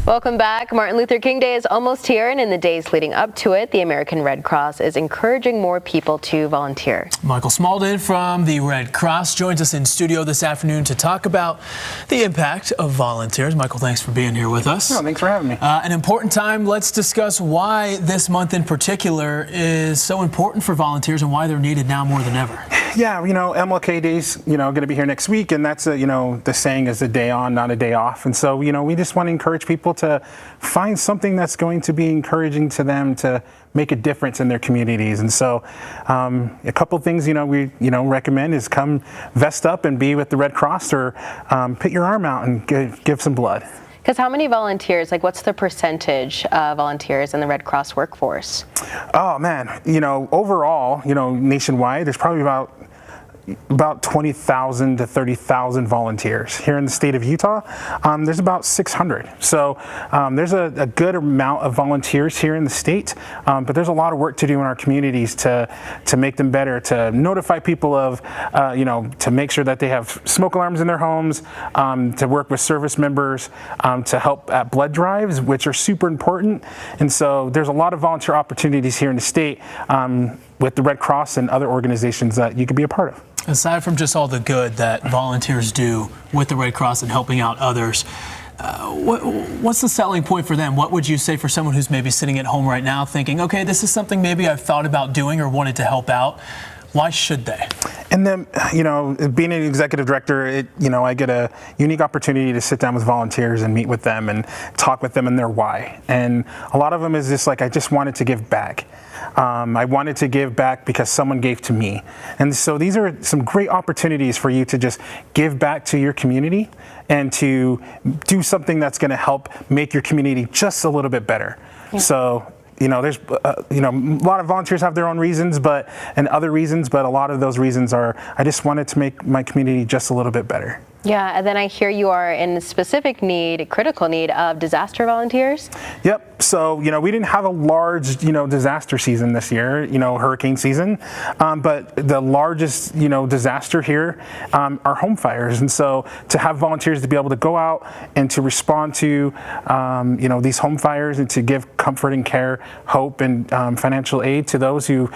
Welcome back. Martin Luther King Day is almost here, and in the days leading up to it, the American Red Cross is encouraging more people to volunteer. Michael Smaldon from the Red Cross joins us in studio this afternoon to talk about the impact of volunteers. Michael, thanks for being here with us. Oh, thanks for having me. An important time. Let's discuss why this month in particular is so important for volunteers and why they're needed now more than ever. Yeah, MLK Day's, going to be here next week, and that's, the saying is a day on, not a day off. And so, we just want to encourage people to find something that's going to be encouraging to them to make a difference in their communities. And so a couple things, we, recommend is come vest up and be with the Red Cross, or put your arm out and give some blood. Because how many volunteers, what's the percentage of volunteers in the Red Cross workforce? Oh, man, overall, nationwide, there's probably about 20,000 to 30,000 volunteers. Here in the state of Utah, there's about 600. So there's a good amount of volunteers here in the state, but there's a lot of work to do in our communities to make them better, to notify people of, to make sure that they have smoke alarms in their homes, to work with service members, to help at blood drives, which are super important. And so there's a lot of volunteer opportunities here in the state with the Red Cross and other organizations that you could be a part of. Aside from just all the good that volunteers do with the Red Cross and helping out others, what's the selling point for them? What would you say for someone who's maybe sitting at home right now thinking, okay, this is something maybe I've thought about doing or wanted to help out? Why should they? And then, being an executive director, I get a unique opportunity to sit down with volunteers and meet with them and talk with them and their why. And a lot of them is just I just wanted to give back. I wanted to give back because someone gave to me. And so these are some great opportunities for you to just give back to your community and to do something that's going to help make your community just a little bit better. Yeah. So, there's, a lot of volunteers have their own reasons, and other reasons, but a lot of those reasons are, I just wanted to make my community just a little bit better. Yeah, and then I hear you are in specific need, critical need of disaster volunteers. Yep. So, we didn't have a large, disaster season this year, hurricane season, but the largest, disaster here are home fires. And so to have volunteers to be able to go out and to respond to, these home fires and to give comfort and care, hope and financial aid to those who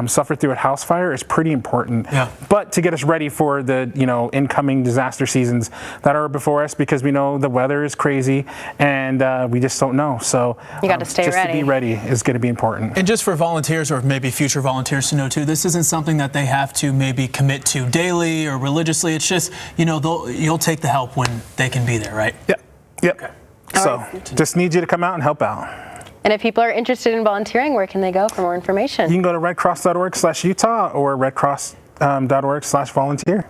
suffer through a house fire is pretty important. Yeah. But to get us ready for the, incoming disaster seasons that are before us, because we know the weather is crazy and we just don't know. So you got to stay just ready. To be ready is going to be important. And just for volunteers or maybe future volunteers to know too, this isn't something that they have to maybe commit to daily or religiously. It's just, you'll take the help when they can be there, right? Yep. Yep. Okay. So just need you to come out and help out. And if people are interested in volunteering, where can they go for more information? You can go to redcross.org/Utah or redcross.org/volunteer.